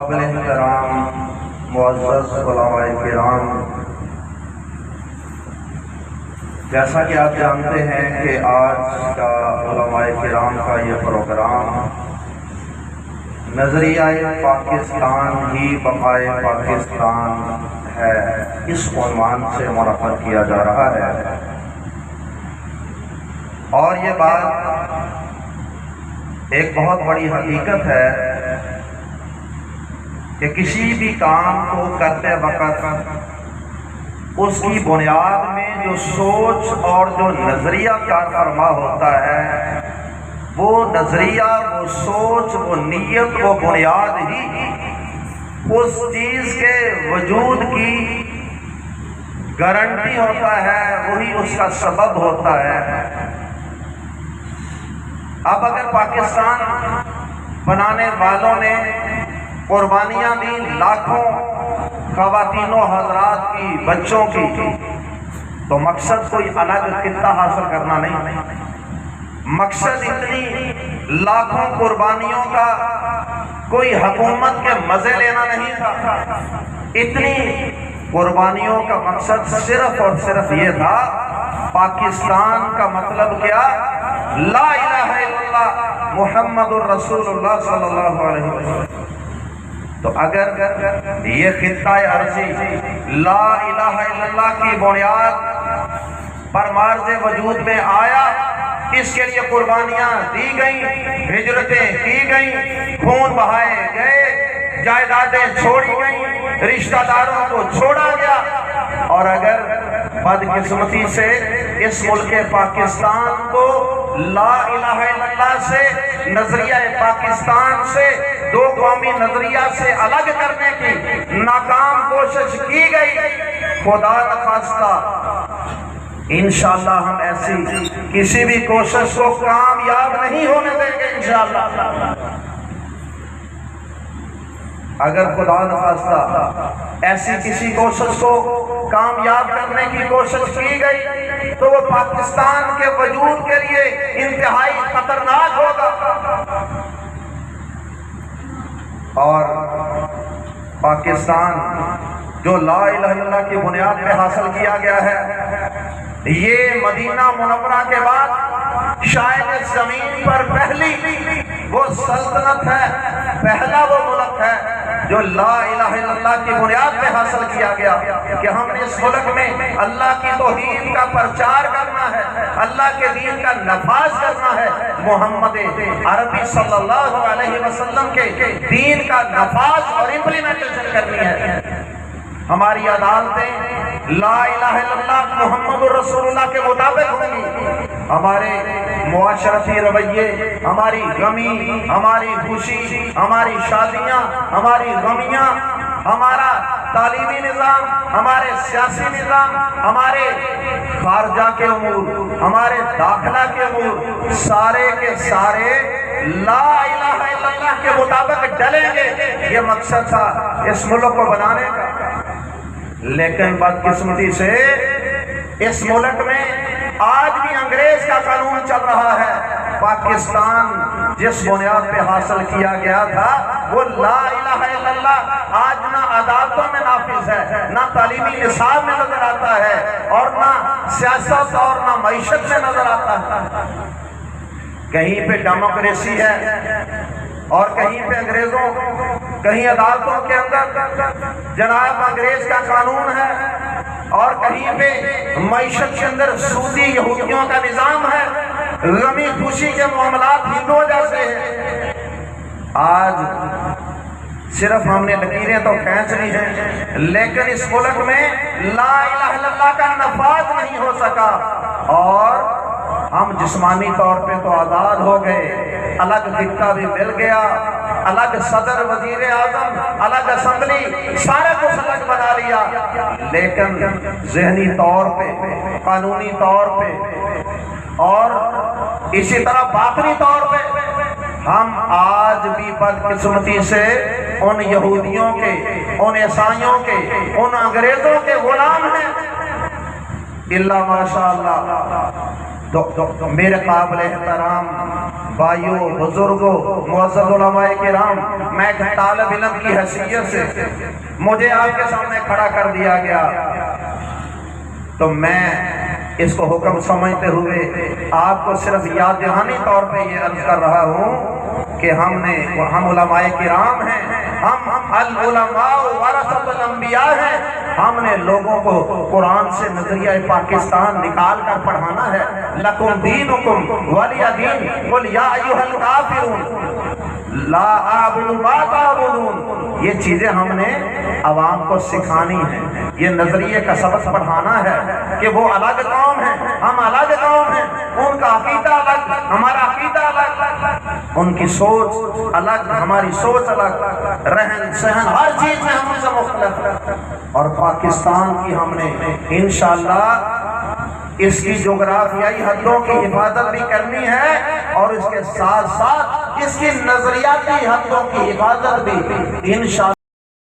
قابل احترام معزز علماء کرام، جیسا کہ آپ جانتے ہیں کہ آج کا علماء کرام کا یہ پروگرام نظریہ پاکستان ہی بقائے پاکستان ہے، اس عنوان سے منعقد کیا جا رہا ہے۔ اور یہ بات ایک بہت بڑی حقیقت ہے کہ کسی بھی کام کو کرتے وقت اس کی بنیاد میں جو سوچ اور جو نظریہ کار فرما ہوتا ہے، وہ نظریہ، وہ سوچ، وہ نیت، وہ بنیاد ہی اس چیز کے وجود کی گارنٹی ہوتا ہے، وہی اس کا سبب ہوتا ہے۔ اب اگر پاکستان بنانے والوں نے قربانیاں دی لاکھوں خواتین و حضرات کی، بچوں کی، تو مقصد کوئی الگ خطہ حاصل کرنا نہیں، مقصد اتنی لاکھوں قربانیوں کا کوئی حکومت کے مزے لینا نہیں تھا۔ اتنی قربانیوں کا مقصد صرف اور صرف یہ تھا، پاکستان کا مطلب کیا؟ لا الہ الا اللہ محمد الرسول اللہ صلی اللہ علیہ وسلم۔ تو اگر یہ خطہ عرضی لا الہ الا اللہ کی بنیاد پر مارز وجود میں آیا، اس کے لیے قربانیاں دی گئیں، ہجرتیں کی گئیں، خون بہائے گئے، جائیدادیں چھوڑی گئیں، رشتہ داروں کو چھوڑا گیا، اور اگر بدقسمتی سے اس ملک پاکستان کو لا الہ الا اللہ سے، نظریہ پاکستان سے، دو قومی نظریہ سے الگ کرنے کی ناکام کوشش کی گئی، خدا نخواستہ انشاءاللہ ہم ایسی کسی بھی کوشش کو کامیاب نہیں ہونے دیں گے انشاءاللہ۔ اگر خدا نخواستہ ایسی کسی کوشش کو کامیاب کرنے کی کوشش کی گئی تو وہ پاکستان کے وجود کے لیے انتہائی خطرناک ہوگا، اور پاکستان جو لا الہ الا اللہ کی بنیاد پہ حاصل کیا گیا ہے، یہ مدینہ منورہ کے بعد شاید اس زمین پر پہلی وہ سلطنت ہے، پہلا وہ ملک ہے جو لا الہ الا اللہ کی بنیاد پہ حاصل کیا گیا کہ ہم نے اس ملک میں اللہ کی توحید کا پرچار کرنا ہے، اللہ کے دین کا نفاذ کرنا ہے، محمد عربی صلی اللہ علیہ وسلم کے دین کا نفاذ اور امپلیمنٹیشن کرنی ہے۔ ہماری عدالتیں لا الہ الا اللہ محمد الرسول اللہ کے مطابق ہوں گی، ہمارے معاشرتی رویے، ہماری غمی، ہماری خوشی، ہماری شادیاں، ہماری غمیاں، ہمارا تعلیمی نظام، ہمارے سیاسی نظام، ہمارے خارجہ کے امور، ہمارے داخلہ کے امور، سارے کے سارے لا الہ الا اللہ کے مطابق ڈلیں گے۔ یہ مقصد تھا اس ملک کو بنانے کا، لیکن بدقسمتی سے اس ملک میں آج بھی انگریز کا قانون چل رہا ہے۔ پاکستان جس بنیاد پہ حاصل کیا گیا تھا وہ لا الہ الا اللہ آج نہ عدالتوں میں نافذ ہے، نہ تعلیمی نصاب میں نظر آتا ہے، اور نہ سیاست اور نہ معیشت میں نظر آتا ہے۔ کہیں پہ ڈیموکریسی ہے اور کہیں پہ انگریزوں، کہیں عدالتوں کے اندر جناب انگریز کا قانون ہے، اور کہیں پہ معیشت کے اندر سودی یہودیوں کا نظام ہے، غمی خوشی کے معاملات ہندوؤں جیسے ہیں۔ آج صرف ہم نے لکیریں تو کھینچ لی ہیں، لیکن اس ملک میں لا الہ الا اللہ کا نفاذ نہیں ہو سکا، اور ہم جسمانی طور پہ تو آزاد ہو گئے، الگ خطہ بھی مل گیا، الگ صدر، وزیر اعظم، الگ اسمبلی، سارے کچھ الگ بنا لیا، لیکن ذہنی طور پہ، قانونی طور پہ، اور اسی طرح باطنی طور پہ ہم آج بھی بدقسمتی سے ان یہودیوں کے، ان عیسائیوں کے، ان انگریزوں کے غلام ہیں۔ اللہ ماشاءاللہ تو میرے قابل احترام بھائیوں، بزرگوں، معزز علماء کرام، میں ایک طالب علم کی حیثیت سے مجھے آپ کے سامنے کھڑا کر دیا گیا، تو میں اس کو حکم سمجھتے ہوئے آپ کو صرف یاد دہانی طور پہ یہ عرض کر رہا ہوں کہ ہم علماء کرام ہیں، ہم العلماء ورثۃ الانبیاء ہیں، ہم نے لوگوں کو قرآن سے نظریہ پاکستان نکال کر پڑھانا ہے۔ لکم دینکم ولی دین قل یا ایھا الکافرون لا اعبد ما تعبدون، یہ چیزیں ہم نے عوام کو سکھانی ہیں، یہ نظریے کا سبق پڑھانا ہے کہ وہ الگ قوم ہے، ہم الگ قوم ہیں، ان کا عقیدہ الگ، ہمارا عقیدہ الگ، ان کی سوچ الگ، ہماری سوچ الگ، رہن سہن ہر چیز میں ہم سے مختلف، اور پاکستان کی ہم نے انشاءاللہ اس کی جغرافیائی حدوں کی حفاظت بھی کرنی ہے، اور اس کے ساتھ ساتھ اس کی نظریاتی حدوں کی حفاظت بھی انشاءاللہ